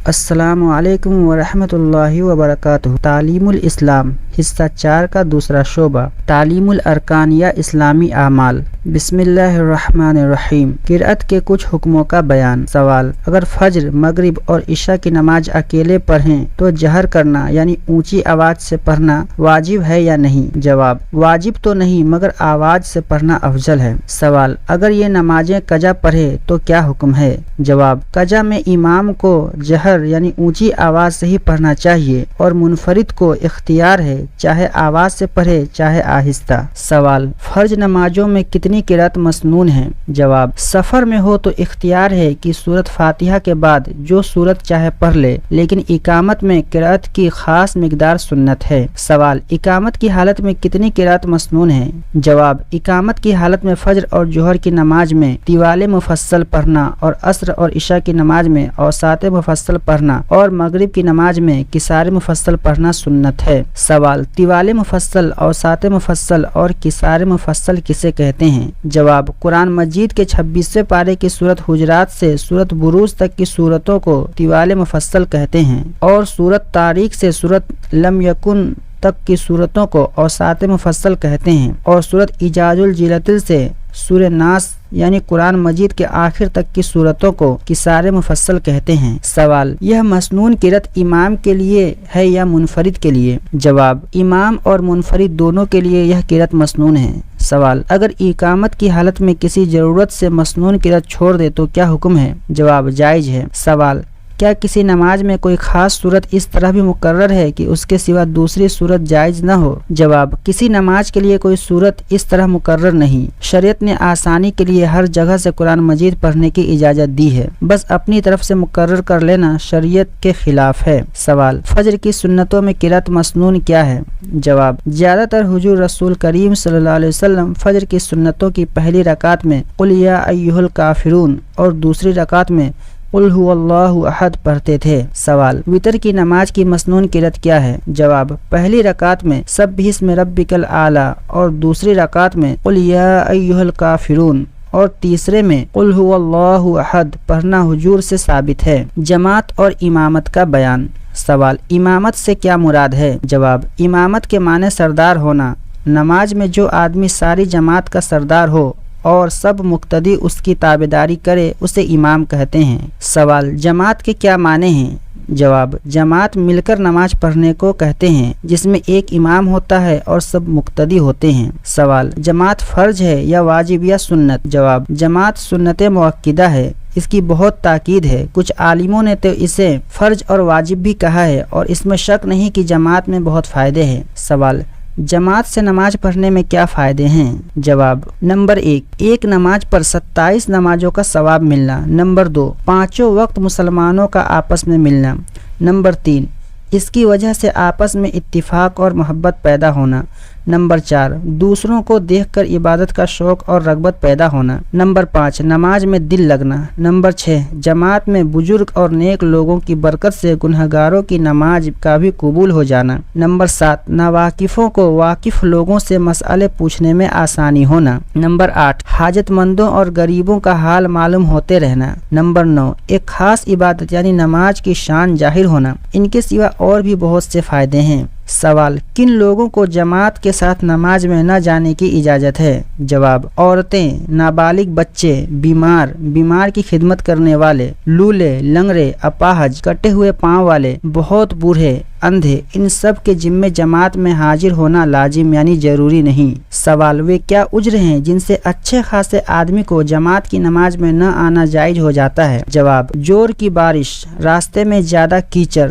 السلام علیکم ورحمۃ اللہ وبرکاتہ۔ تعلیم الاسلام حصہ 4 کا دوسرا شعبہ، تعلیم الارکان یا اسلامی اعمال۔ بسم اللہ الرحمن الرحیم۔ قرأت کے کچھ حکموں کا بیان۔ سوال: اگر فجر، مغرب اور عشاء کی نماز اکیلے پڑھیں تو جہر کرنا یعنی اونچی آواز سے پڑھنا واجب ہے یا نہیں؟ جواب: واجب تو نہیں مگر آواز سے پڑھنا افضل ہے۔ سوال: اگر یہ نمازیں قضا پڑھے تو کیا حکم ہے؟ جواب: قضا میں امام کو جہر یعنی اونچی آواز سے ہی پڑھنا چاہیے اور منفرد کو اختیار ہے چاہے آواز سے پڑھے چاہے آہستہ۔ سوال: فرض نمازوں میں کتنی قرأت مسنون ہے؟ جواب: سفر میں ہو تو اختیار ہے کہ سورۃ فاتحہ کے بعد جو سورت چاہے پڑھ لے، لیکن اقامت میں قرأت کی خاص مقدار سنت ہے۔ سوال: اقامت کی حالت میں کتنی قرأت مسنون ہے؟ جواب: اقامت کی حالت میں فجر اور ظہر کی نماز میں طوال مفصل پڑھنا اور عصر اور عشاء کی نماز میں اوساط مفصل پڑھنا اور مغرب کی نماز میں قصار مفصل پڑھنا سنت ہے۔ سوال: طوال مفصل، اوساط مفصل اور قصار مفصل کسے کہتے ہیں؟ جواب: قرآن مجید کے 26ویں پارے کی سورۃ حجرات سے سورۃ بروج تک کی سورتوں کو طوال مفصل کہتے ہیں اور سورۃ طارق سے سورۃ لم یکن تک کی سورتوں کو اوساط مفصل کہتے ہیں اور سورۃ اعجاز الجلتل سے سورہ ناس یعنی قرآن مجید کے آخر تک کی سورتوں کو قصار مفصل کہتے ہیں۔ سوال: یہ مسنون قرأت امام کے لیے ہے یا منفرد کے لیے؟ جواب: امام اور منفرد دونوں کے لیے یہ قرأت مسنون ہے۔ سوال: اگر اقامت کی حالت میں کسی ضرورت سے مسنون قرأت چھوڑ دے تو کیا حکم ہے؟ جواب: جائز ہے۔ سوال: کیا کسی نماز میں کوئی خاص صورت اس طرح بھی مقرر ہے کہ اس کے سوا دوسری صورت جائز نہ ہو؟ جواب: کسی نماز کے لیے کوئی صورت اس طرح مقرر نہیں۔ شریعت نے آسانی کے لیے ہر جگہ سے قرآن مجید پڑھنے کی اجازت دی ہے، بس اپنی طرف سے مقرر کر لینا شریعت کے خلاف ہے۔ سوال: فجر کی سنتوں میں قرأت مسنون کیا ہے؟ جواب: زیادہ تر حضور رسول کریم صلی اللہ علیہ وسلم فجر کی سنتوں کی پہلی رکعت میں قل یا ایھا الکافرون اور دوسری رکعت میں قل ھو اللہ احد پڑھتے تھے۔ سوال: وتر کی نماز کی مسنون قرأت کیا ہے؟ جواب: پہلی رکعت میں سبح اسم ربک الاعلی اور دوسری رکعت میں قل یا ایھا الکافرون اور تیسرے میں قل ھو اللہ احد پڑھنا حضور سے ثابت ہے۔ جماعت اور امامت کا بیان۔ سوال: امامت سے کیا مراد ہے؟ جواب: امامت کے معنی سردار ہونا۔ نماز میں جو آدمی ساری جماعت کا سردار ہو اور سب مقتدی اس کی تابعداری کرے اسے امام کہتے ہیں۔ سوال: جماعت کے کیا معنی ہیں؟ جواب: جماعت مل کر نماز پڑھنے کو کہتے ہیں جس میں ایک امام ہوتا ہے اور سب مقتدی ہوتے ہیں۔ سوال: جماعت فرض ہے یا واجب یا سنت؟ جواب: جماعت سنت مؤکدہ ہے، اس کی بہت تاکید ہے۔ کچھ عالموں نے تو اسے فرض اور واجب بھی کہا ہے اور اس میں شک نہیں کہ جماعت میں بہت فائدے ہیں۔ سوال: جماعت سے نماز پڑھنے میں کیا فائدے ہیں؟ جواب: نمبر 1، ایک نماز پر 27 نمازوں کا ثواب ملنا۔ نمبر 2، پانچوں وقت مسلمانوں کا آپس میں ملنا۔ نمبر 3، اس کی وجہ سے آپس میں اتفاق اور محبت پیدا ہونا۔ نمبر 4، دوسروں کو دیکھ کر عبادت کا شوق اور رغبت پیدا ہونا۔ نمبر 5، نماز میں دل لگنا۔ نمبر 6، جماعت میں بزرگ اور نیک لوگوں کی برکت سے گنہگاروں کی نماز کا بھی قبول ہو جانا۔ نمبر 7، ناواقفوں کو واقف لوگوں سے مسئلے پوچھنے میں آسانی ہونا۔ نمبر 8، حاجت مندوں اور غریبوں کا حال معلوم ہوتے رہنا۔ نمبر 9، ایک خاص عبادت یعنی نماز کی شان ظاہر ہونا۔ ان کے سوا اور بھی بہت سے فائدے ہیں۔ سوال: کن لوگوں کو جماعت کے ساتھ نماز میں نہ جانے کی اجازت ہے؟ جواب: عورتیں، نابالغ بچے، بیمار کی خدمت کرنے والے، لولے، لنگڑے، اپاہج، کٹے ہوئے پاؤں والے، بہت بوڑھے، اندھے، ان سب کے ذمے جماعت میں حاضر ہونا لازم یعنی ضروری نہیں۔ سوال: وہ کیا عذر ہیں جن سے اچھے خاصے آدمی کو جماعت کی نماز میں نہ آنا جائز ہو جاتا ہے؟ جواب: زور کی بارش، راستے میں زیادہ کیچڑ،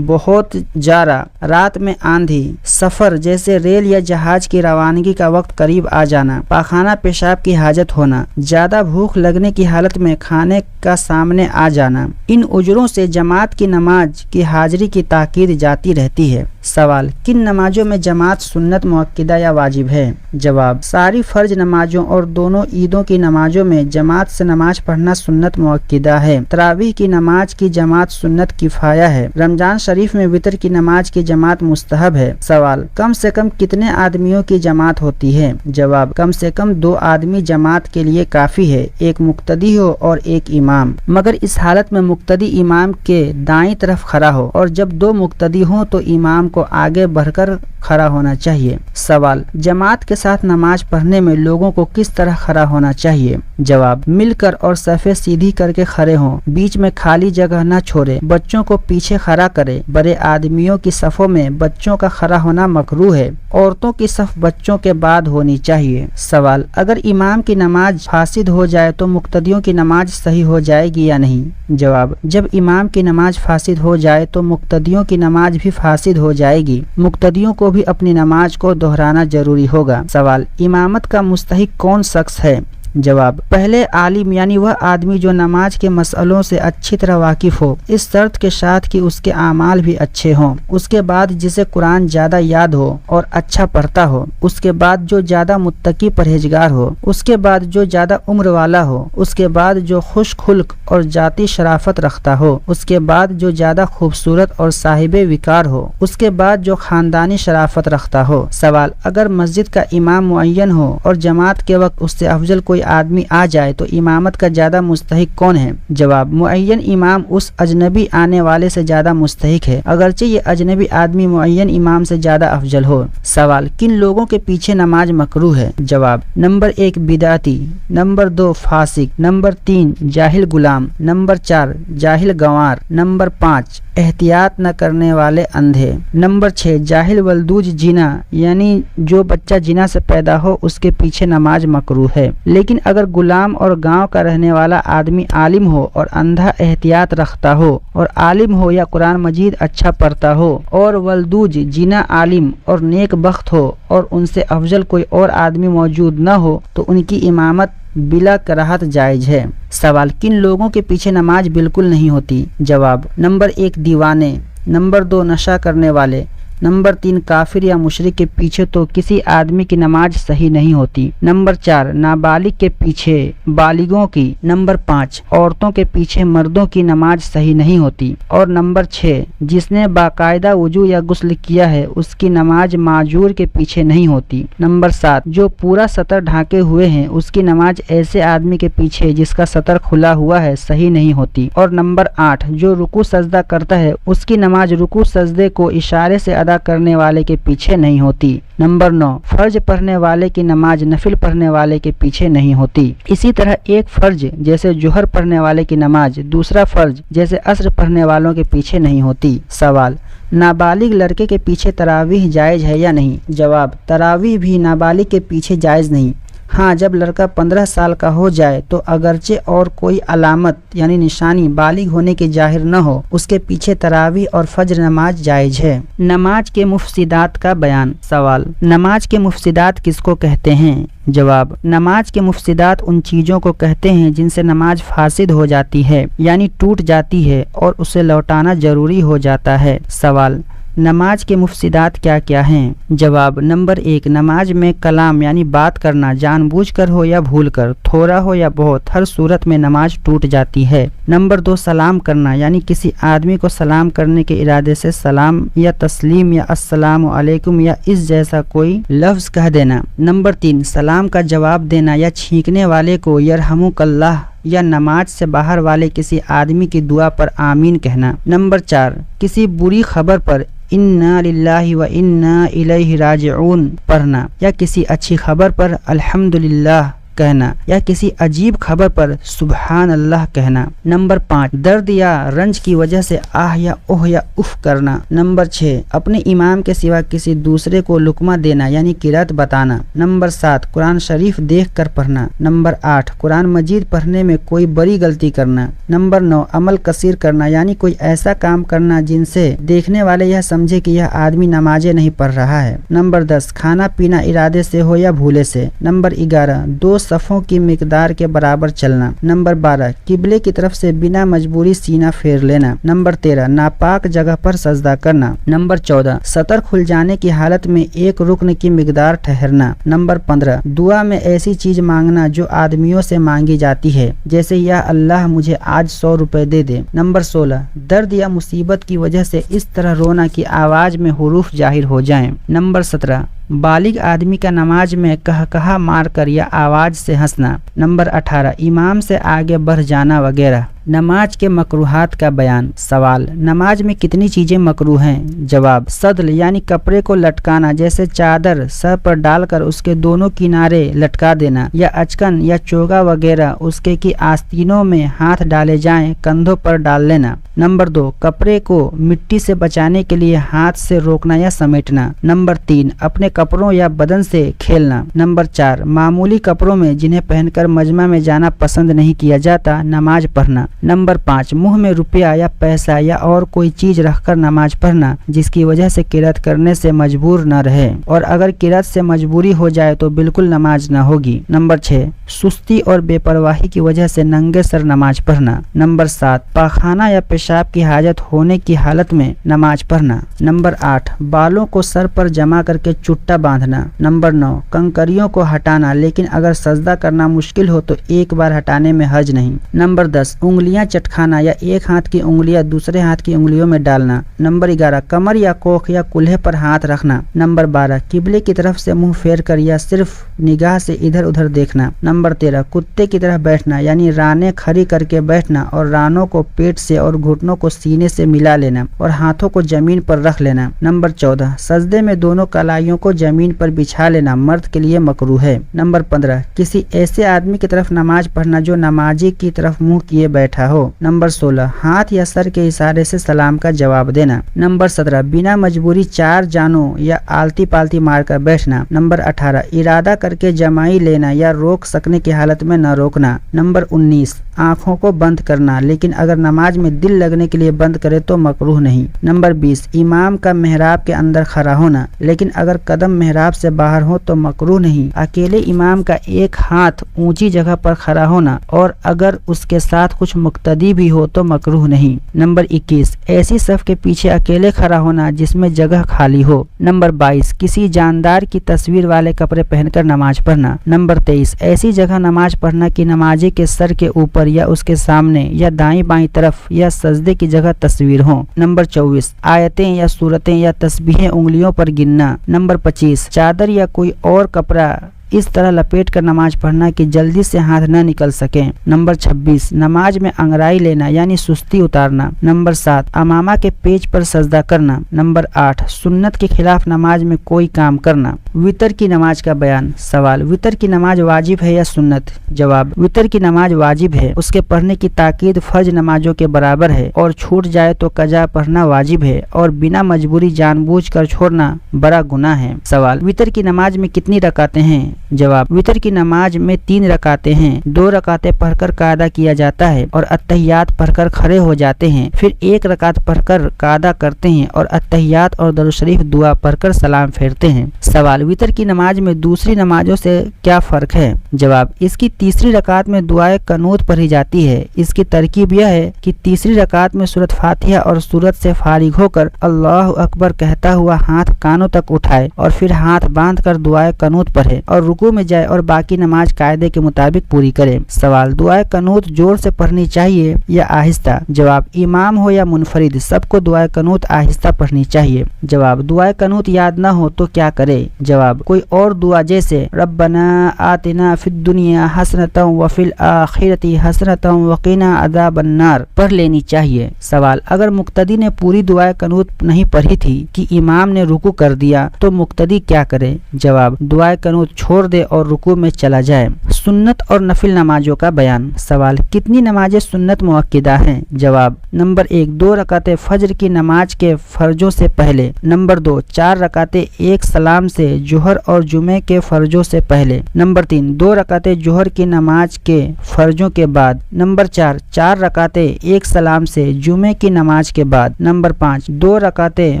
بہت جارا، رات میں آندھی، سفر جیسے ریل یا جہاز کی روانگی کا وقت قریب آ جانا، پاخانہ پیشاب کی حاجت ہونا، زیادہ بھوک لگنے کی حالت میں کھانے کا سامنے آ جانا، ان عذروں سے جماعت کی نماز کی حاضری کی تاکید جاتی رہتی ہے۔ سوال: کن نمازوں میں جماعت سنت مؤکدہ یا واجب ہے؟ جواب: ساری فرض نمازوں اور دونوں عیدوں کی نمازوں میں جماعت سے نماز پڑھنا سنت مؤکدہ ہے۔ تراویح کی نماز کی جماعت سنت کفایہ ہے۔ رمضان शरीफ में वितर की नमाज की जमात मुस्तहब है। सवाल, कम से कम कितने आदमियों की जमात होती है? जवाब, कम से कम 2 आदमी जमात के लिए काफी है, एक मुक्तदी हो और एक इमाम, मगर इस हालत में मुक्तदी इमाम के दाईं तरफ खड़ा हो और जब 2 मुक्तदी हो तो इमाम को आगे बढ़कर खड़ा होना चाहिए। सवाल, जमात के साथ नमाज पढ़ने में लोगों को किस तरह खड़ा होना चाहिए? जवाब, मिलकर और सफ़े सीधी करके खड़े हों, बीच में खाली जगह न छोड़े, बच्चों को पीछे खड़ा करे। बड़े आदमियों की सफ़ों में बच्चों का खड़ा होना मकरूह है। औरतों की सफ़ बच्चों के बाद होनी चाहिए। सवाल, अगर इमाम की नमाज फासिद हो जाए तो मुक्तदियों की नमाज सही हो जाएगी या नहीं? जवाब, जब इमाम की नमाज फासिद हो जाए तो मुक्तदियों की नमाज भी फासिद हो जाएगी। मुक्तदियों को भी अपनी नमाज को दोहराना जरूरी होगा। सवाल, इमामत का मुस्तहिक कौन शख्स है? जवाब, पहले आलिम यानी वह आदमी जो नमाज के मसलों से अच्छी तरह वाकिफ हो, इस शर्त के साथ कि उसके आमाल भी अच्छे हों। उसके बाद जिसे कुरान ज्यादा याद हो और अच्छा पढ़ता हो। उसके बाद जो ज्यादा मुत्तकी परहेजगार हो। उसके बाद जो ज्यादा उम्र वाला हो। उसके बाद जो खुश खुल्क और जाती शराफत रखता हो। उसके बाद जो ज्यादा खूबसूरत और साहिबे विकार हो। उसके बाद जो खानदानी शराफत रखता हो। सवाल, अगर मस्जिद का इमाम मुअय्यन हो और जमात के वक्त उससे अफजल कोई आदमी आ जाए तो इमामत का ज्यादा मुस्तहिक कौन है? जवाब, मुअय्यन इमाम उस अजनबी आने वाले से ज्यादा मुस्तहिक है, अगरचे ये अजनबी आदमी मुअय्यन इमाम से ज्यादा अफजल हो। सवाल, किन लोगों के पीछे नमाज मकरूह है? जवाब, नंबर 1 बिदाती, नंबर 2 फासिक, नंबर 3 जाहिल गुलाम, नंबर 4 जाहिल गंवार, नंबर 5 एहतियात न करने वाले अंधे, नंबर 6 जाहिल वल्दूज जिना यानी जो बच्चा जिना से पैदा हो उसके पीछे नमाज मकरूह है। लेकिन अगर गुलाम और गांव का रहने वाला आदमी आलिम हो और अंधा एहतियात रखता हो और आलिम हो या कुरान मजीद अच्छा पढ़ता हो और वल्दूज जिना आलिम और नेक बख्त हो और उनसे अफजल कोई और आदमी मौजूद न हो तो उनकी इमामत बिला कराहत जायज है। सवाल, किन लोगों के पीछे नमाज बिल्कुल नहीं होती? जवाब, नंबर 1 दीवाने, नंबर 2 नशा करने वाले, नंबर 3 काफिर या मुशरिक के पीछे तो किसी आदमी की नमाज सही नहीं होती, नंबर 4 नाबालिग के पीछे बालिगों की, नंबर 5 औरतों के पीछे मर्दों की नमाज सही नहीं होती और नंबर 6 जिसने बाकायदा वुजू या गुस्ल किया है उसकी नमाज माजूर के पीछे नहीं होती, नंबर 7 जो पूरा सतर ढाके हुए हैं उसकी नमाज ऐसे आदमी के पीछे जिसका सतर खुला हुआ है सही नहीं होती और नंबर 8 जो रुकू सजदा करता है उसकी नमाज रुकू सजदे को इशारे से अदा करने वाले के पीछे नहीं होती, नंबर 9 फर्ज पढ़ने वाले की नमाज नफिल पढ़ने वाले के पीछे नहीं होती। इसी तरह एक फर्ज जैसे जोहर पढ़ने वाले की नमाज दूसरा फर्ज जैसे असर पढ़ने वालों के पीछे नहीं होती। सवाल, नाबालिग लड़के के पीछे तरावीह जायज है या नहीं? जवाब, तरावीह भी नाबालिग के पीछे जायज नहीं। हाँ, जब लड़का 15 साल का हो जाए तो अगरचे और कोई अलामत यानी निशानी बालिग होने के जाहिर न हो उसके पीछे तरावी और फज्र नमाज जायज है। नमाज के मुफसिदात का बयान। सवाल, नमाज के मुफसिदात किसको कहते हैं? जवाब, नमाज के मुफसिदात उन चीज़ों को कहते हैं जिनसे नमाज फासिद हो जाती है यानी टूट जाती है और उसे लौटाना जरूरी हो जाता है। सवाल, नमाज के मुफसिदात क्या क्या हैं? जवाब, नंबर 1 नमाज में कलाम यानी बात करना जानबूझकर हो या भूलकर, थोड़ा हो या बहुत, हर सूरत में नमाज टूट जाती है। नंबर 2 सलाम करना यानी किसी आदमी को सलाम करने के इरादे से सलाम या तस्लीम या अस्सलामु अलैकुम या इस जैसा कोई लफ्ज कह देना। नंबर 3 सलाम का जवाब देना या छींकने वाले को यरहमुकल्लाह या नमाज से बाहर वाले किसी आदमी की दुआ पर आमीन कहना। नंबर 4 किसी बुरी खबर पर इन्ना लिल्लाहि व इन्ना इलैहि राजिऊन पढ़ना या किसी अच्छी खबर पर अल्हम्दुलिल्लाह कहना या किसी अजीब खबर पर सुबहान अल्लाह कहना। नंबर 5 दर्द या रंज की वजह से आह या ओह या उफ करना। नंबर 6 अपने इमाम के सिवा किसी दूसरे को लुकमा देना यानी किरात बताना। नंबर 7 कुरान शरीफ देख कर पढ़ना। नंबर 8 कुरान मजीद पढ़ने में कोई बड़ी गलती करना। नंबर 9 अमल कसीर करना यानी कोई ऐसा काम करना जिनसे देखने वाले यह समझे कि यह आदमी नमाजें नहीं पढ़ रहा है। नंबर 10 खाना पीना इरादे से हो या भूले से। नंबर 11 दोस्त صفوں کی مقدار کے برابر چلنا۔ نمبر 12 قبلے کی طرف سے بنا مجبوری سینہ پھیر لینا۔ نمبر 13 ناپاک جگہ پر سجدہ کرنا۔ نمبر 14 سطر کھل جانے کی حالت میں ایک رکن کی مقدار ٹھہرنا۔ نمبر 15 دعا میں ایسی چیز مانگنا جو آدمیوں سے مانگی جاتی ہے، جیسے یا اللہ مجھے آج 100 روپے دے دے۔ نمبر 16 درد یا مصیبت کی وجہ سے اس طرح رونا کہ آواز میں حروف ظاہر ہو جائیں۔ نمبر 17 بالغ آدمی کا نماز میں کہا مار کر یا آواز سے ہنسنا۔ نمبر 18 امام سے آگے بڑھ جانا وغیرہ۔ نماز کے مکروہات کا بیان۔ سوال نماز میں کتنی چیزیں مکروہ ہیں؟ جواب صدل یعنی کپڑے کو لٹکانا، جیسے چادر سر پر ڈال کر اس کے دونوں کنارے لٹکا دینا، یا اچکن یا چوگا وغیرہ اس کے کی آستینوں میں ہاتھ ڈالے جائیں کندھوں پر ڈال لینا۔ نمبر 2 کپڑے کو مٹی سے بچانے کے لیے ہاتھ سے روکنا یا سمیٹنا۔ نمبر 3 اپنے کپڑوں یا بدن سے کھیلنا۔ نمبر 4 معمولی کپڑوں میں جنہیں پہن کر مجمع میں جانا پسند نہیں کیا جاتا نماز پڑھنا۔ نمبر 5 منہ میں روپیہ یا پیسہ یا اور کوئی چیز رکھ کر نماز پڑھنا جس کی وجہ سے قرأت کرنے سے مجبور نہ رہے، اور اگر قرأت سے مجبوری ہو جائے تو بالکل نماز نہ ہوگی۔ نمبر 6 سستی اور بے پرواہی کی وجہ سے ننگے سر نماز پڑھنا۔ نمبر 7 پاخانہ یا پیشاب کی حاجت ہونے کی حالت میں نماز پڑھنا۔ نمبر 8 بالوں کو سر پر جمع کر کے چٹا باندھنا۔ نمبر 9 کنکریوں کو ہٹانا، لیکن اگر سجدہ کرنا مشکل ہو تو ایک بار ہٹانے میں حرج نہیں۔ نمبر 10 انگلیاں چٹکھانا یا ایک ہاتھ کی انگلیاں دوسرے ہاتھ کی انگلیوں میں ڈالنا۔ نمبر 11 کمر یا کوکھ یا کولہے پر ہاتھ رکھنا۔ نمبر 12 قبلے کی طرف سے منہ پھیر کر یا صرف نگاہ سے ادھر ادھر دیکھنا۔ نمبر 13 کتے کی طرح بیٹھنا، یعنی رانیں کھڑی کر کے بیٹھنا اور رانوں کو پیٹ سے اور گھٹنوں کو سینے سے ملا لینا اور ہاتھوں کو زمین پر رکھ لینا۔ نمبر 14 سجدے میں دونوں کلائیوں کو زمین پر بچھا لینا مرد کے لیے مکروہ ہے۔ نمبر 15 کسی ایسے آدمی کی طرف نماز پڑھنا جو نمازی کی طرف منہ کیے بیٹھا ہو۔ نمبر 16 ہاتھ یا سر کے اشارے سے سلام کا جواب دینا۔ نمبر 17 بنا مجبوری چار جانوں یا آلتی پالتی مار کر بیٹھنا۔ نمبر 18 ارادہ کر کے جمائی لینا یا روک سکنے کی حالت میں نہ روکنا۔ نمبر 19 آنکھوں کو بند کرنا، لیکن اگر نماز میں دل لگنے کے لیے بند کرے تو مکروہ نہیں۔ نمبر 20 امام کا محراب کے اندر کھڑا ہونا، لیکن اگر قدم محراب سے باہر ہو تو مکروہ نہیں۔ اکیلے امام کا ایک ہاتھ اونچی جگہ پر کھڑا ہونا، اور اگر اس کے ساتھ کچھ مقتدی بھی ہو تو مکروہ نہیں۔ نمبر 21 ایسی صف کے پیچھے اکیلے کھڑا ہونا جس میں جگہ خالی ہو۔ نمبر 22 کسی جاندار کی تصویر والے کپڑے پہن کر نماز پڑھنا۔ نمبر 23 ایسی جگہ نماز پڑھنا کہ نمازی کے سر کے اوپر یا اس کے سامنے یا دائیں بائیں طرف یا سجدے کی جگہ تصویر ہو۔ نمبر 24 آیتیں یا سورتیں یا تسبیحیں انگلیوں پر گننا۔ نمبر 25 چادر یا کوئی اور کپڑا اس طرح لپیٹ کر نماز پڑھنا کہ جلدی سے ہاتھ نہ نکل سکیں۔ نمبر 26 نماز میں انگڑائی لینا یعنی سستی اتارنا۔ نمبر 7 امامہ کے پیچ پر سجدہ کرنا۔ نمبر 8 سنت کے خلاف نماز میں کوئی کام کرنا۔ وتر کی نماز کا بیان۔ سوال وتر کی نماز واجب ہے یا سنت؟ جواب وتر کی نماز واجب ہے، اس کے پڑھنے کی تاکید فرض نمازوں کے برابر ہے، اور چھوٹ جائے تو قضا پڑھنا واجب ہے، اور بنا مجبوری جان بوجھ کر چھوڑنا بڑا گناہ ہے۔ سوال وتر کی نماز میں کتنی رکعتیں ہیں؟ جواب وتر کی نماز میں 3 رکعتیں ہیں، 2 رکعتیں پڑھ کر قاعدہ کیا جاتا ہے اور اتحیات پڑھ کر کھڑے ہو جاتے ہیں، پھر 1 رکعت پڑھ کر قاعدہ کرتے ہیں اور اتحیات اور درود شریف دعا پڑھ کر سلام پھیرتے ہیں۔ سوال وتر کی نماز میں دوسری نمازوں سے کیا فرق ہے؟ جواب اس کی تیسری رکعت میں دعائے قنوت پڑھی جاتی ہے۔ اس کی ترکیب یہ ہے کہ تیسری رکعت میں سورۃ فاتحہ اور سورت سے فارغ ہو کر اللہ اکبر کہتا ہوا ہاتھ کانوں تک اٹھائے اور پھر ہاتھ باندھ کر دعائے قنوت پڑھے اور رکوع میں جائے اور باقی نماز قاعدے کے مطابق پوری کرے۔ سوال دعائے قنوت جوڑ سے پڑھنی چاہیے یا آہستہ؟ جواب امام ہو یا منفرد سب کو دعائے قنوت آہستہ پڑھنی چاہیے۔ جواب دعائے قنوت یاد نہ ہو تو کیا کرے؟ جواب کوئی اور دعا جیسے ربنا آتنا فی الدنیا حسنۃ وفی الآخرۃ حسنۃ وقنا عذاب النار پڑھ لینی چاہیے۔ سوال اگر مقتدی نے پوری دعائے قنوت نہیں پڑھی تھی کہ امام نے رکوع کر دیا تو مقتدی کیا کرے؟ جواب دعائے قنوت چھوڑ دے اور رکوع میں چلا جائے۔ سنت اور نفل نمازوں کا بیان۔ سوال کتنی نمازیں سنت مؤکدہ ہیں؟ جواب نمبر 1 2 رکعتیں فجر کی نماز کے فرضوں سے پہلے۔ نمبر 2 4 رکعتیں ایک سلام سے ظہر اور جمعے کے فرضوں سے پہلے۔ نمبر 3 2 رکعتیں ظہر کی نماز کے فرضوں کے بعد۔ نمبر 4 4 رکعتیں ایک سلام سے جمعے کی نماز کے بعد۔ نمبر 5 2 رکعتیں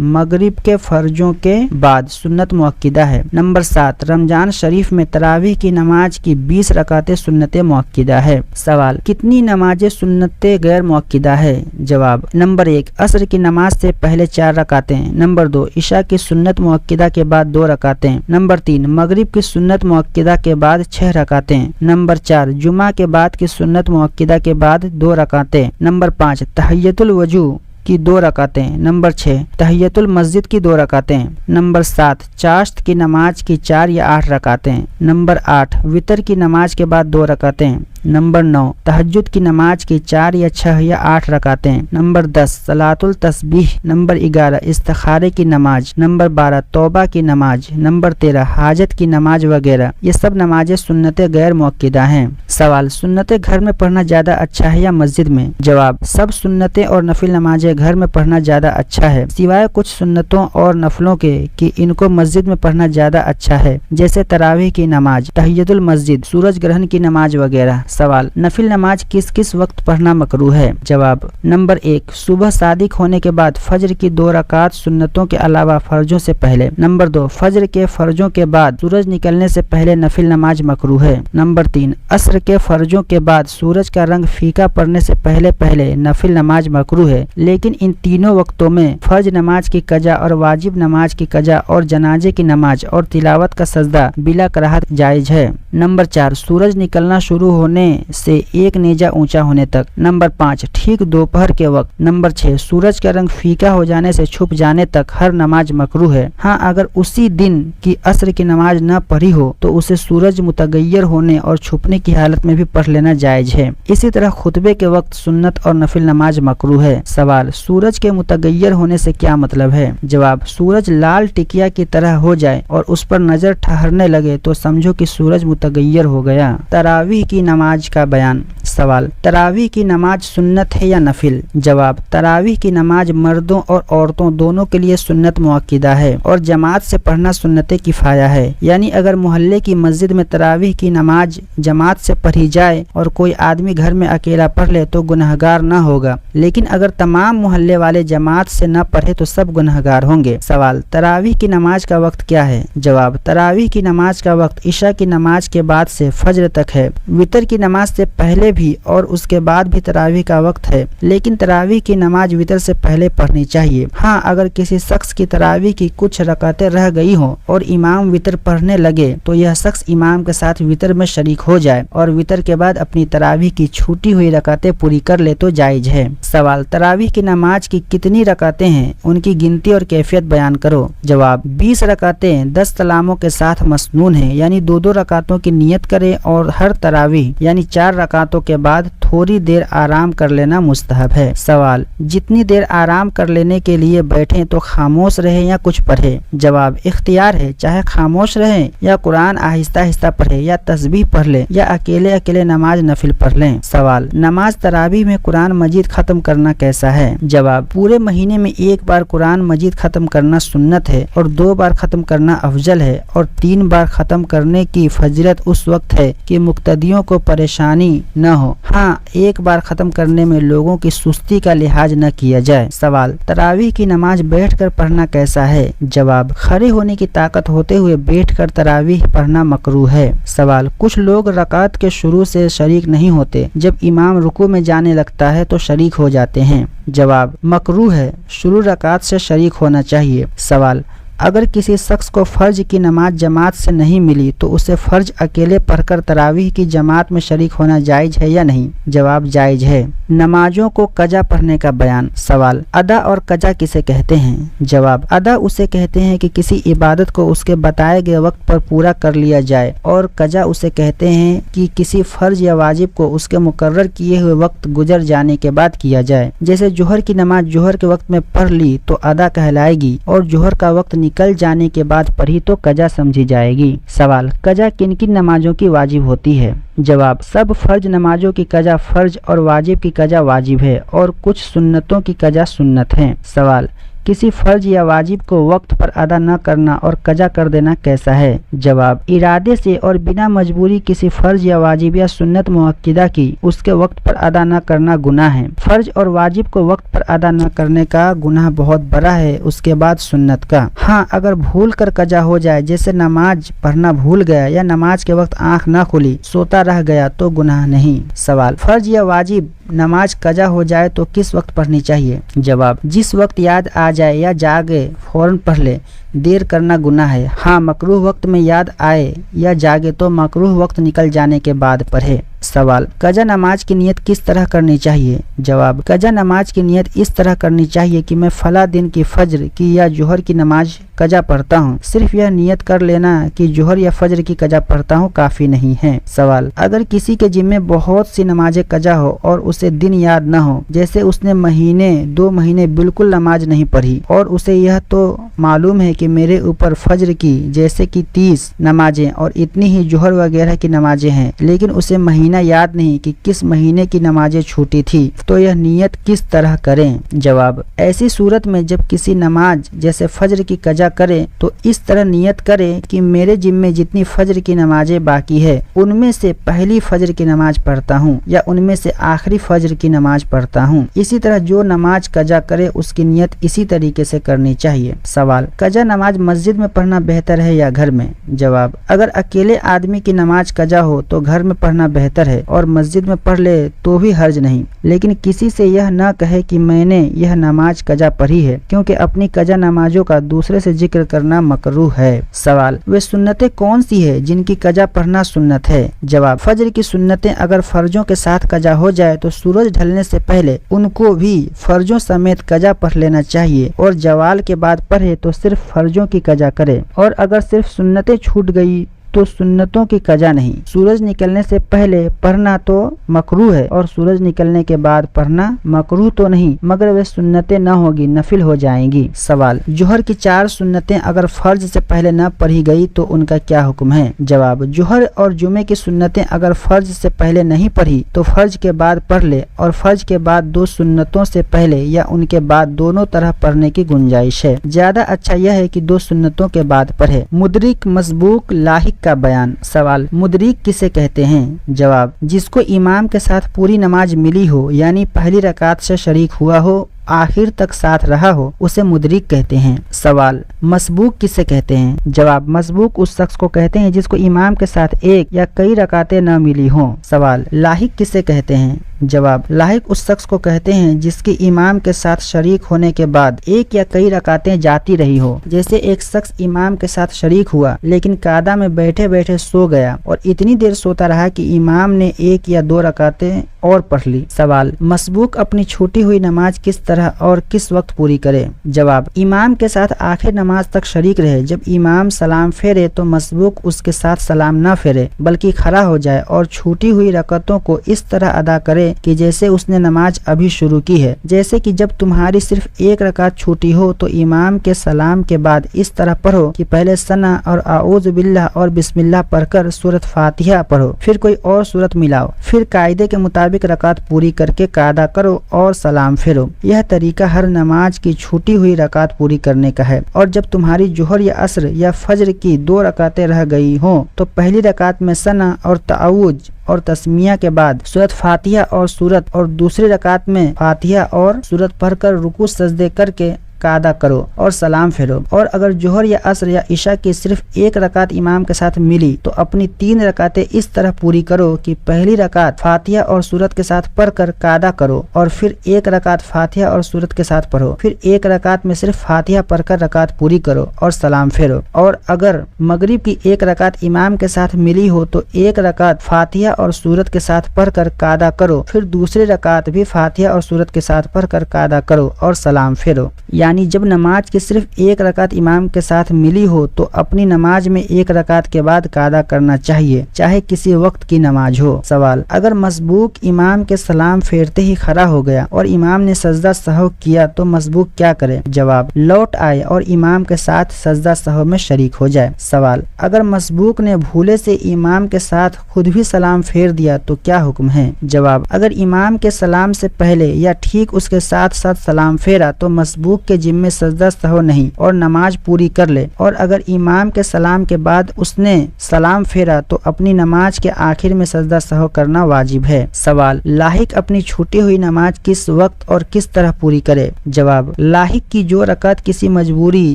مغرب کے فرضوں کے بعد سنت مؤکدہ ہے۔ نمبر 7 رمضان شریف میں تراویح کی نماز کی 20 रकातें सुन्नत मुअक्किदा है। सवाल, कितनी नमाजें सुन्नत गैर मुअक्किदा है? जवाब, नंबर 1 असर की नमाज से पहले 4 रकातें, नंबर 2 इशा की सुन्नत मुअक्किदा के बाद 2 रकातें, नंबर 3 मगरिब की सुन्नत मुअक्किदा के बाद 6 रकातें, नंबर 4 जुमा के बाद की सुन्नत मुअक्किदा के बाद 2 रकातें, नंबर 5 तहियतुल वजू की 2 रकातें, नंबर 6 तहियतुल मस्जिद की 2 रकातें, नंबर 7 चाश्त की नमाज की 4 या 8 रकातें, नंबर 8 वितर की नमाज के बाद 2 रकातें, नंबर 9 तहज्जुद की नमाज की 4 या 6 या 8 रकातें, नंबर 10 सलातुल तस्बीह, नंबर 11 इस्तिखारे की नमाज, नंबर 12 तौबा की नमाज, नंबर 13 हाजत की नमाज वगैरह। ये सब नमाजें सुन्नत गैर मुअक्किदा हैं। सवाल, सुन्नतें घर में पढ़ना ज़्यादा अच्छा है या मस्जिद में? जवाब, सब सुन्नतें और नफिल नमाजें घर में पढ़ना ज़्यादा अच्छा है, सिवाय कुछ सुन्नतों और नफलों के कि इनको मस्जिद में पढ़ना ज़्यादा अच्छा है, जैसे तरावीह की नमाज, तहियतुल मस्जिद, सूरज ग्रहण की नमाज वगैरह। सवाल, नफिल नमाज किस किस वक्त पढ़ना मकरूह है? जवाब, नंबर 1 सुबह सादिक होने के बाद फजर की 2 रकात सुन्नतों के अलावा फर्जों से पहले, नंबर 2 फजर के फर्जों के बाद सूरज निकलने से पहले नफिल नमाज मकरूह है, नंबर 3 असर के फर्जों के बाद सूरज का रंग फीका पड़ने से पहले पहले नफिल नमाज मकरूह है, लेकिन इन तीनों वक्तों में फर्ज नमाज की कजा और वाजिब नमाज की कजा और जनाजे की नमाज और तिलावत का सजदा बिला कराहत जायज है। नंबर 4 सूरज निकलना शुरू होने से 1 नेजा ऊंचा होने तक, नंबर 5 ठीक दोपहर के वक्त, नंबर 6 सूरज का रंग फीका हो जाने से छुप जाने तक हर नमाज मकरूह है। हाँ, अगर उसी दिन की असर की नमाज न पढ़ी हो तो उसे सूरज मुतगय्यर होने और छुपने की हालत में भी पढ़ लेना जायज है। इसी तरह खुतबे के वक्त सुन्नत और नफिल नमाज मकरूह है। सवाल, सूरज के मुतगय्यर होने से क्या मतलब है? जवाब, सूरज लाल टिकिया की तरह हो जाए और उस पर नजर ठहरने लगे तो समझो कि सूरज मुतगय्यर हो गया। तरावीह की नमाज का बयान। सवाल, तरावीह की नमाज सुन्नत है या नफिल? जवाब, तरावीह की नमाज मर्दों और औरतों दोनों के लिए सुन्नत मुअक्किदा है और जमात से पढ़ना सुन्नत किफाया है। यानी अगर मोहल्ले की मस्जिद में तरावीह की नमाज जमात से पढ़ी जाए और कोई आदमी घर में अकेला पढ़ ले तो गुनहगार न होगा, लेकिन अगर तमाम मोहल्ले वाले जमात से न पढ़े तो सब गुनहगार होंगे। सवाल, तरावीह की नमाज का वक्त क्या है? जवाब, तरावीह की नमाज का वक्त इशा की नमाज के बाद से फजर तक है। वितर की नमाज से पहले भी और उसके बाद भी तरावीह का वक्त है, लेकिन तरावीह की नमाज वितर से पहले पढ़नी चाहिए। हाँ, अगर किसी शख्स की तरावीह की कुछ रकातें रह गई हो और इमाम वितर पढ़ने लगे तो यह शख्स इमाम के साथ वितर में शरीक हो जाए और वितर के बाद अपनी तरावीह की छूटी हुई रकातें पूरी कर ले तो जायज है। सवाल, तरावीह की नमाज की कितनी रकातें हैं? उनकी गिनती और कैफियत बयान करो। जवाब, 20 रकातें 10 सलामों के साथ मसनून है, यानी 2-2 रकातों की नियत करें और हर तरावीह यानी 4 रकातों के बाद थोड़ी देर आराम कर लेना मुस्तहब है। सवाल, जितनी देर आराम कर लेने के लिए बैठे तो खामोश रहे या कुछ पढ़े? जवाब, इख्तियार है, चाहे खामोश रहे या कुरान आहिस्ता आहिस्ता पढ़े या तस्बीह पढ़ ले या अकेले अकेले नमाज नफिल पढ़ लें। सवाल, नमाज तरावीह में कुरान मजीद खत्म करना कैसा है? जवाब, पूरे महीने में 1 बार कुरान मजीद खत्म करना सुन्नत है और 2 बार खत्म करना अफजल है और 3 बार खत्म करने की फजीलत उस वक्त है कि मुक्तदियों को परेशानी न हो। हाँ, 1 बार खत्म करने में लोगों की सुस्ती का लिहाज न किया जाए। सवाल, तरावीह की नमाज बैठकर पढ़ना कैसा है? जवाब, खड़े होने की ताकत होते हुए बैठकर तरावीह पढ़ना मकरूह है। सवाल, कुछ लोग रकात के शुरू से शरीक नहीं होते, जब इमाम रुकू में जाने लगता है तो शरीक हो जाते हैं। जवाब, मकरूह है, शुरू रकात से शरीक होना चाहिए। सवाल, अगर किसी शख्स को फर्ज की नमाज जमात से नहीं मिली तो उसे फर्ज अकेले पढ़कर तरावीह की जमात में शरीक होना जायज है या नहीं? जवाब, जायज है। नमाजों को कजा पढ़ने का बयान। सवाल, अदा और कजा किसे कहते हैं? जवाब, अदा उसे कहते हैं कि किसी इबादत को उसके बताए गए वक्त पर पूरा कर लिया जाए और कजा उसे कहते हैं कि किसी फर्ज या वाजिब को उसके मुकर्रर किए हुए वक्त गुजर जाने के बाद किया जाए। जैसे जोहर की नमाज जोहर के वक्त में पढ़ ली तो अदा कहलाएगी और जोहर का वक्त निकल जाने के बाद पढ़ी तो कजा समझी जाएगी। सवाल, कजा किन किन नमाजों की वाजिब होती है? जवाब, सब फर्ज नमाजों की कजा फर्ज और वाजिब की कजा वाजिब है और कुछ सुन्नतों की कजा सुन्नत है। सवाल, किसी फर्ज या वाजिब को वक्त पर अदा न करना और कजा कर देना कैसा है? जवाब, इरादे से और बिना मजबूरी किसी फर्ज या वाजिब या सुन्नत मुअक्किदा की उसके वक्त पर अदा न करना गुनाह है। फर्ज और वाजिब को वक्त पर अदा न करने का गुनाह बहुत बड़ा है, उसके बाद सुन्नत का। हाँ, अगर भूल कर कजा हो जाए, जैसे नमाज पढ़ना भूल गया या नमाज के वक्त आंख न खुली, सोता रह गया, तो गुनाह नहीं। सवाल, फर्ज या वाजिब नमाज कजा हो जाए तो किस वक्त पढ़नी चाहिए? जवाब, जिस वक्त याद आ जाए या जागे फौरन पढ़ ले, देर करना गुनाह है। हाँ, मकरूह वक्त में याद आए या जागे तो मकरूह वक्त निकल जाने के बाद पढ़े। सवाल, कजा नमाज की नियत किस तरह करनी चाहिए? जवाब, कजा नमाज की नियत इस तरह करनी चाहिए कि मैं फला दिन की फज्र की या जोहर की नमाज कजा पढ़ता हूँ। सिर्फ यह नियत कर लेना कि जोहर या फज्र की कजा पढ़ता हूँ काफी नहीं है। सवाल, अगर किसी के जिम्मे बहुत सी नमाजें कजा हो और उसे दिन याद न हो, जैसे उसने महीने 2 महीने बिल्कुल नमाज नहीं पढ़ी और उसे यह तो मालूम है कि मेरे ऊपर फज्र की जैसे कि 30 नमाजें और इतनी ही जोहर वगैरह की नमाजें हैं, लेकिन उसे महीना याद नहीं कि किस महीने की नमाजें छूटी थी, तो यह नियत किस तरह करें? जवाब, ऐसी सूरत में जब किसी नमाज जैसे फज्र की कजा करे तो इस तरह नियत करे कि मेरे जिम्मे जितनी फज्र की नमाजें बाकी है उनमें से पहली फज्र की नमाज पढ़ता हूँ या उनमें से आखिरी फज्र की नमाज पढ़ता हूँ। इसी तरह जो नमाज कजा करे उसकी नियत इसी तरीके से करनी चाहिए। सवाल, कजा नमाज मस्जिद में पढ़ना बेहतर है या घर में? जवाब, अगर अकेले आदमी की नमाज कजा हो तो घर में पढ़ना बेहतर है और मस्जिद में पढ़ ले तो भी हर्ज नहीं, लेकिन किसी से यह न कहे कि मैंने यह नमाज कजा पढ़ी है, क्योंकि अपनी कजा नमाजों का दूसरे से जिक्र करना मकरूह है। सवाल, वे सुन्नतें कौन सी है जिनकी कजा पढ़ना सुन्नत है? जवाब, फज्र की सुन्नतें अगर फर्जों के साथ कजा हो जाए तो सूरज ढलने से पहले उनको भी फर्जों समेत कजा पढ़ लेना चाहिए और जवाल के बाद पढ़े तो सिर्फ फर्जों की कजा करे, और अगर सिर्फ सुन्नतें छूट गई तो सुन्नतों की कजा नहीं। सूरज निकलने से पहले पढ़ना तो मकरूह है और सूरज निकलने के बाद पढ़ना मकरूह तो नहीं, मगर वे सुन्नतें न होगी, नफिल हो जाएंगी। सवाल, जोहर की 4 सुन्नतें अगर फर्ज से पहले न पढ़ी गई तो उनका क्या हुक्म है? जवाब, जोहर और जुमे की सुन्नतें अगर फर्ज से पहले नहीं पढ़ी तो फर्ज के बाद पढ़ ले और फर्ज के बाद 2 सुन्नतों से पहले या उनके बाद दोनों तरह पढ़ने की गुंजाइश है। ज्यादा अच्छा यह है कि 2 सुन्नतों के बाद पढ़े। मुदरिक, मसबूक, लाहिक का बयान। सवाल, मुदरिक किसे कहते हैं? जवाब, जिसको इमाम के साथ पूरी नमाज मिली हो, यानी पहली रकात से शरीक हुआ हो, आखिर तक साथ रहा हो, उसे मुदरिक कहते हैं। सवाल, मसबूक किसे कहते हैं? जवाब, मसबूक उस शख्स को कहते हैं जिसको इमाम के साथ एक या कई रकातें न मिली हों। सवाल, लाहिक किसे कहते हैं? जवाब, लाहिक उस शख्स को कहते हैं जिसके इमाम के साथ शरीक होने के बाद एक या कई रकातें जाती रही हो, जैसे एक शख्स इमाम के साथ शरीक हुआ लेकिन कादा में बैठे बैठे सो गया और इतनी देर सोता रहा कि इमाम ने 1 या 2 रकातें और पढ़ ली। सवाल, मसबूक अपनी छूटी हुई नमाज किस तरह और किस वक्त पूरी करे? जवाब, इमाम के साथ आखिर नमाज तक शरीक रहे। जब इमाम सलाम फेरे तो मसबूक उसके साथ सलाम न फेरे बल्कि खड़ा हो जाए और छूटी हुई रकतों को इस तरह अदा करे कि जैसे उसने नमाज अभी शुरू की है। जैसे कि जब तुम्हारी सिर्फ 1 रकात छूटी हो तो इमाम के सलाम के बाद इस तरह पढ़ो कि पहले सना और आऊज़ बिल्लाह और बिस्मिल्लाह पढ़कर सूरत फातिहा पढ़ो, फिर कोई और सूरत मिलाओ, फिर कायदे के मुताबिक रकात पूरी करके कायदा करो और सलाम फेरो। यह तरीका हर नमाज की छूटी हुई रकात पूरी करने का है। और जब तुम्हारी जोहर या असर या फज्र की 2 रकातें रह गई हो तो पहली रकात में सना और ताऊज और तस्मिया के बाद सूरत फातिहा और सूरत, और दूसरी रकात में फातिहा और सूरत पढ़कर रुकू सजदे करके कादा करो और सलाम फेरो। और अगर जोहर या असर या इशा की सिर्फ 1 रकात इमाम के साथ मिली तो अपनी 3 रकातें इस तरह पूरी करो कि पहली रकात फातिहा और सूरत के साथ पढ़कर कादा करो और फिर 1 रकात फातिहा और सूरत के साथ पढ़ो, फिर 1 रकात में सिर्फ फातिहा पढ़कर रकात पूरी करो और सलाम फेरो। और अगर मगरिब की 1 रकात इमाम के साथ मिली हो तो 1 रकात फातिहा और सूरत के साथ पढ़कर कादा करो, फिर दूसरी रकात भी फातिहा और सूरत के साथ पढ़कर कादा करो और सलाम फेरो। यानी जब नमाज की सिर्फ 1 रकात इमाम के साथ मिली हो तो अपनी नमाज में 1 रकात के बाद कादा करना चाहिए, चाहे किसी वक्त की नमाज हो। सवाल, अगर मसबूक इमाम के सलाम फेरते ही खड़ा हो गया और इमाम ने सजदा सहव किया तो मसबूक क्या करे? जवाब, लौट आए और इमाम के साथ सजदा सहव में शरीक हो जाए। सवाल, अगर मसबूक ने भूले से इमाम के साथ खुद भी सलाम फेर दिया तो क्या हुक्म है? जवाब, अगर इमाम के सलाम से पहले या ठीक उसके साथ साथ सलाम फेरा तो मसबूक के کے ذمے سجدہ سہو نہیں اور نماز پوری کر لے، اور اگر امام کے سلام کے بعد اس نے سلام پھیرا تو اپنی نماز کے آخر میں سجدہ سہو کرنا واجب ہے۔ سوال: لاحق اپنی چھوٹی ہوئی نماز کس وقت اور کس طرح پوری کرے؟ جواب: لاحق کی جو رکعت کسی مجبوری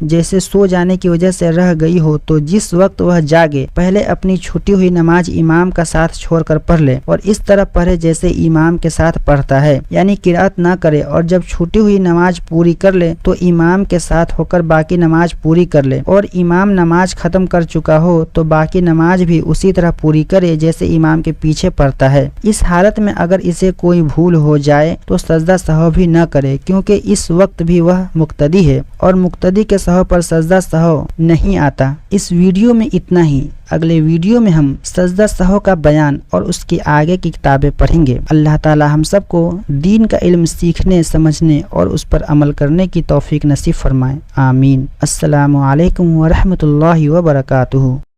جیسے سو جانے کی وجہ سے رہ گئی ہو تو جس وقت وہ جاگے پہلے اپنی چھوٹی ہوئی نماز امام کا ساتھ چھوڑ کر پڑھ لے، اور اس طرح پڑھے جیسے امام کے ساتھ پڑھتا ہے، یعنی قرأت نہ کرے، اور جب چھوٹی ہوئی نماز پوری کر لے تو امام کے ساتھ ہو کر باقی نماز پوری کر لے، اور امام نماز ختم کر چکا ہو تو باقی نماز بھی اسی طرح پوری کرے جیسے امام کے پیچھے پڑھتا ہے۔ اس حالت میں اگر اسے کوئی بھول ہو جائے تو سجدہ سہو بھی نہ کرے، کیونکہ اس وقت بھی وہ مقتدی ہے اور مقتدی کے سہو پر سجدہ سہو نہیں آتا۔ اس ویڈیو میں اتنا ہی۔ اگلے ویڈیو میں ہم سجدہ سہو کا بیان اور اس کی آگے کی کتابیں پڑھیں گے۔ اللہ تعالی ہم سب کو دین کا علم سیکھنے، سمجھنے اور اس پر عمل کرنے کی توفیق نصیب فرمائے، آمین۔ السلام علیکم ورحمۃ اللہ وبرکاتہ۔